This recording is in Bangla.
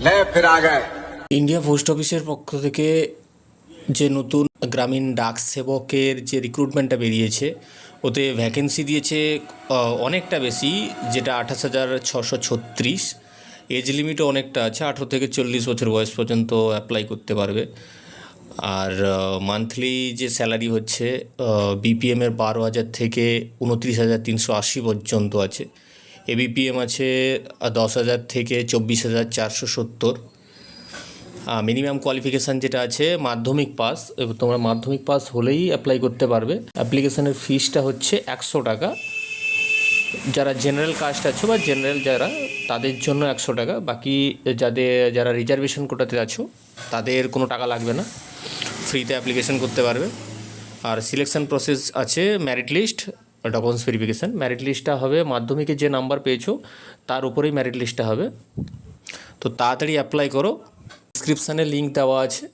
ले फिर आ गए। ইন্ডিয়া পোস্ট অফিসের পক্ষ থেকে যে নতুন গ্রামীণ ডাক সেবকের যে রিক্রুটমেন্টটা বেরিয়েছে, ওতে ভ্যাকেন্সি দিয়েছে অনেকটা বেশি, যেটা 28,636। এজ লিমিটও অনেকটা আছে, 18 থেকে 40 বছর বয়স পর্যন্ত অ্যাপ্লাই করতে পারবে। আর মান্থলি যে স্যালারি হচ্ছে বিপিএমের 12,000 থেকে 29,380 পর্যন্ত আছে। এবিপিএম আছে 10,000 থেকে 24,470। মিনিমাম কোয়ালিফিকেশান যেটা আছে মাধ্যমিক পাস, এবার তোমরা মাধ্যমিক পাস হলেই অ্যাপ্লাই করতে পারবে। অ্যাপ্লিকেশানের ফিসটা হচ্ছে 100 টাকা। যারা জেনারেল কাস্ট আছে বা জেনারেল যারা, তাদের জন্য 100 টাকা। বাকি যারা রিজার্ভেশন কোটাতে আছো তাদের কোনো টাকা লাগবে না, ফ্রিতে অ্যাপ্লিকেশন করতে পারবে। আর সিলেকশন প্রসেস আছে merit list, documents verification. Merit লিস্টটা হবে মাধ্যমিকে যে নাম্বার পেয়েছো তার উপরেই মেরিট লিস্টটা হবে। তো তাড়াতাড়ি অ্যাপ্লাই করো, ডিসক্রিপশানে লিঙ্ক দেওয়া আছে।